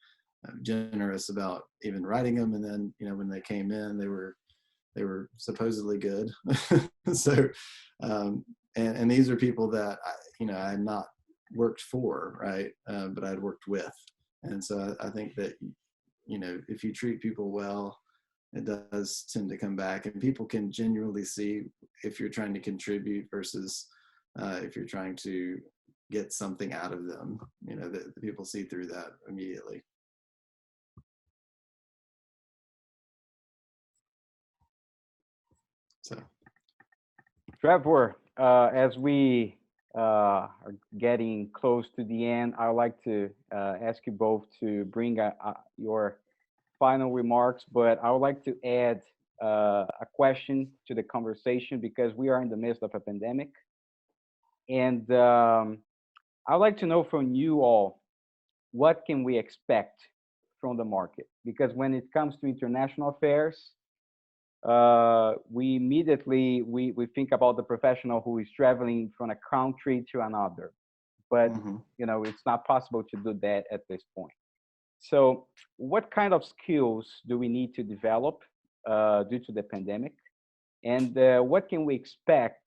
S4: generous about even writing them, and then when they came in, they were supposedly good. So and these are people that I had not worked for, right? But I'd worked with. And so I think that, if you treat people well, it does tend to come back, and people can genuinely see if you're trying to contribute versus if you're trying to get something out of them. The people see through that immediately. So,
S2: Trevor, as we are getting close to the end, I would like to ask you both to bring your final remarks, but I would like to add a question to the conversation, because we are in the midst of a pandemic. And I'd like to know from you all, what can we expect from the market? Because when it comes to international affairs, we immediately we think about the professional who is traveling from a country to another, but it's not possible to do that at this point. So what kind of skills do we need to develop due to the pandemic, and what can we expect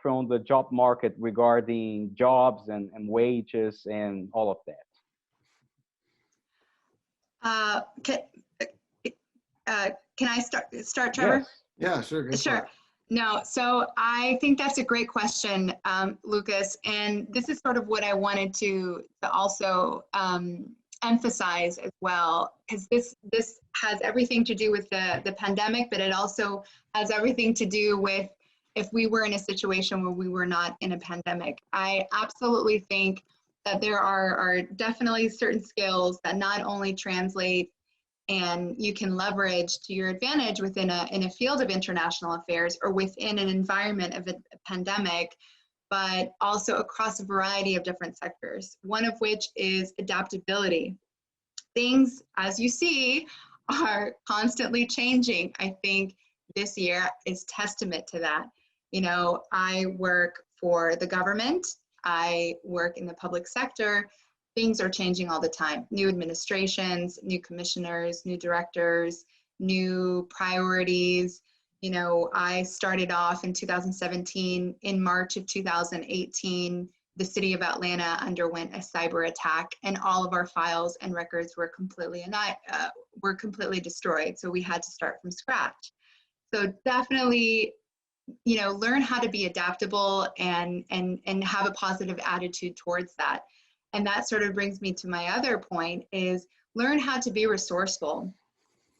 S2: from the job market regarding jobs and wages and all of that?
S3: Can I start, Trevor?
S2: Yes.
S4: Yeah, sure.
S3: Sure. No, so I think that's a great question, Lucas, and this is sort of what I wanted to also emphasize as well, because this has everything to do with the pandemic, but it also has everything to do with if we were in a situation where we were not in a pandemic. I absolutely think that there are definitely certain skills that not only translate and you can leverage to your advantage within in a field of international affairs or within an environment of a pandemic, but also across a variety of different sectors, one of which is adaptability. Things, as you see, are constantly changing. I think this year is testament to that. I work for the government, I work in the public sector. Things are changing all the time. New administrations, new commissioners, new directors, new priorities. I started off in 2017. In March of 2018, the city of Atlanta underwent a cyber attack, and all of our files and records were completely destroyed. So we had to start from scratch. So definitely, learn how to be adaptable and have a positive attitude towards that. And that sort of brings me to my other point, is learn how to be resourceful.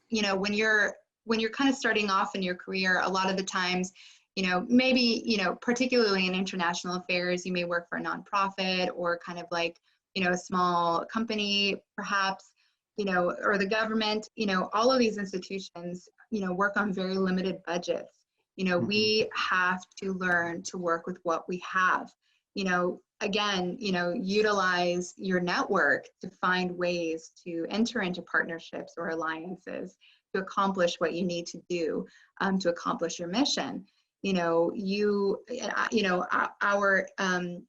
S3: When you're kind of starting off in your career, a lot of the times, maybe, particularly in international affairs, you may work for a nonprofit or kind of like, a small company, perhaps, or the government, all of these institutions, work on very limited budgets. We have to learn to work with what we have. Again, utilize your network to find ways to enter into partnerships or alliances to accomplish what you need to do to accomplish your mission. Our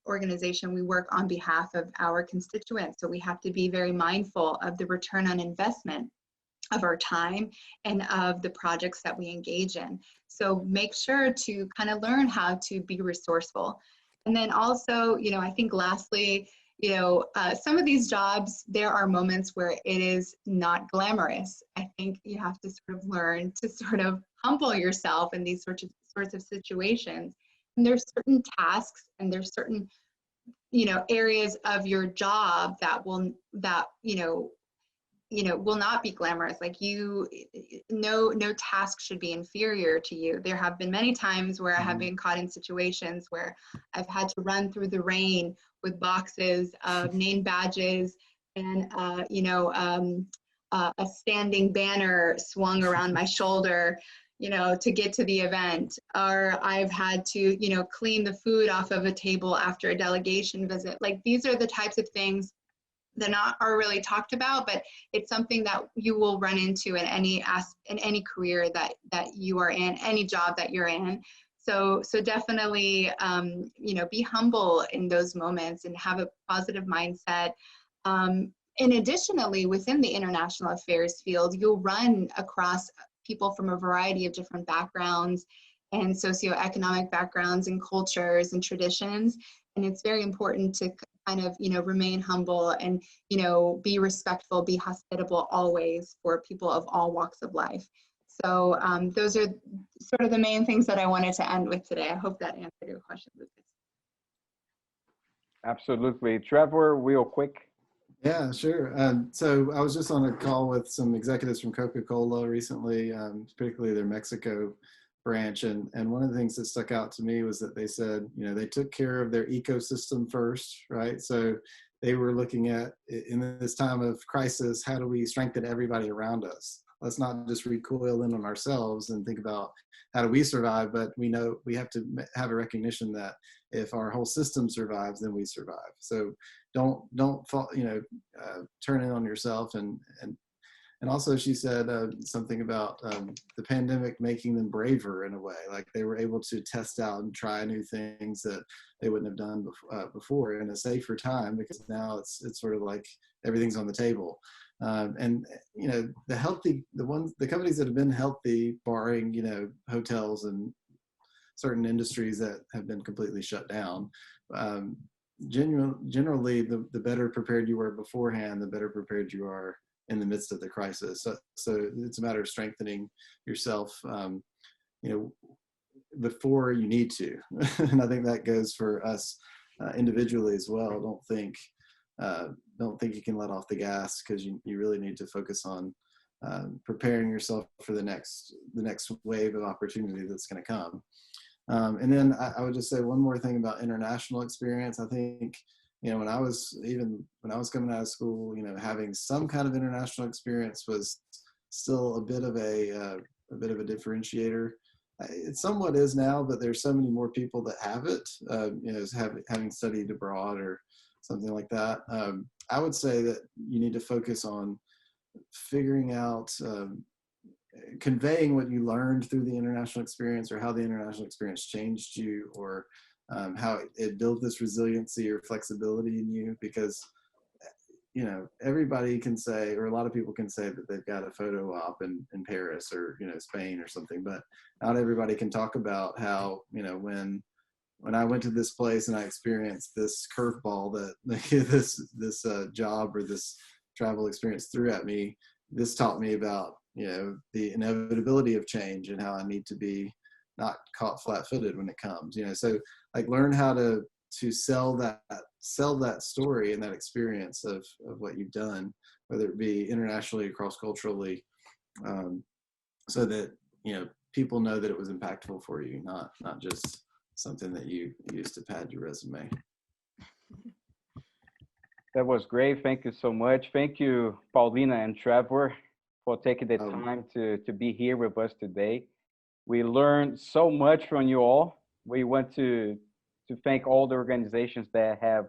S3: organization, we work on behalf of our constituents, so we have to be very mindful of the return on investment of our time and of the projects that we engage in. So make sure to kind of learn how to be resourceful. And then also, I think lastly, some of these jobs, there are moments where it is not glamorous. I think you have to sort of learn to sort of humble yourself in these sorts of situations. And there's certain tasks and there's certain, areas of your job that will not be glamorous. Like no task should be inferior to you. There have been many times where I have been caught in situations where I've had to run through the rain with boxes of name badges and, a standing banner swung around my shoulder, to get to the event. Or I've had to, clean the food off of a table after a delegation visit. Like these are the types of things are really talked about, but it's something that you will run into in any career that you are in, any job that you're in. So definitely, be humble in those moments and have a positive mindset. And additionally, within the international affairs field, you'll run across people from a variety of different backgrounds and socioeconomic backgrounds and cultures and traditions. And it's very important to kind of, remain humble and, be respectful, be hospitable always for people of all walks of life. So those are sort of the main things that I wanted to end with today. I hope that answered your question, Lucas.
S2: Absolutely. Trevor, real quick.
S4: Yeah, sure. So I was just on a call with some executives from Coca-Cola recently, particularly their Mexico branch. And one of the things that stuck out to me was that they said, they took care of their ecosystem first, right? So they were looking at, in this time of crisis, how do we strengthen everybody around us? Let's not just recoil in on ourselves and think about how do we survive, but we know we have to have a recognition that if our whole system survives, then we survive. So don't fall, turn in on yourself. And also she said something about the pandemic making them braver in a way, like they were able to test out and try new things that they wouldn't have done before in a safer time, because now it's sort of like everything's on the table. And the companies that have been healthy, barring hotels and certain industries that have been completely shut down, generally the better prepared you were beforehand, the better prepared you are in the midst of the crisis. So it's a matter of strengthening yourself, before you need to. And I think that goes for us individually as well. Don't think you can let off the gas, because you really need to focus on preparing yourself for the next wave of opportunity that's going to come. And then I would just say one more thing about international experience. I think, when I was coming out of school, having some kind of international experience was still a bit of a differentiator. It somewhat is now, but there's so many more people that have it, having studied abroad or something like that. I would say that you need to focus on figuring out, conveying what you learned through the international experience, or how the international experience changed you, or how it built this resiliency or flexibility in you. Because everybody can say, or a lot of people can say, that they've got a photo op in Paris or Spain or something, but not everybody can talk about how when I went to this place and I experienced this curveball that this job or this travel experience threw at me, this taught me about the inevitability of change and how I need to be not caught flat-footed when it comes. So like learn how to sell that story and that experience of what you've done, whether it be internationally or cross-culturally, so that people know that it was impactful for you, not just something that you used to pad your resume.
S2: That was great. Thank you so much. Thank you, Paulina and Trevor, for taking the time to be here with us today. We learned so much from you all. We want to thank all the organizations that have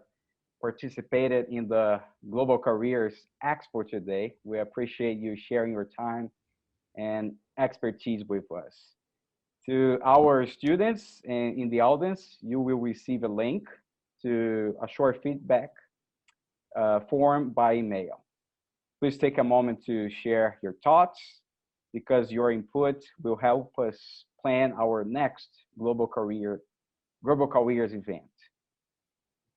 S2: participated in the Global Careers Expo today. We appreciate you sharing your time and expertise with us. To our students and in the audience, you will receive a link to a short feedback form by email. Please take a moment to share your thoughts, because your input will help us plan our next Global Careers event.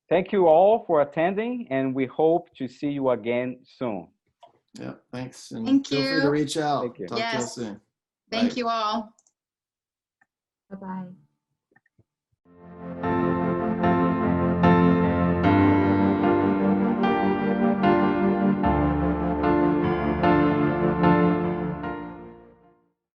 S2: Thank you all for attending, and we hope to see you again soon.
S4: Yeah, thanks. And
S3: Thank
S4: feel free
S3: you.
S4: to reach out.
S2: Thank you.
S4: Talk to you soon.
S3: Thank
S4: Bye.
S3: you all.
S1: Bye-bye.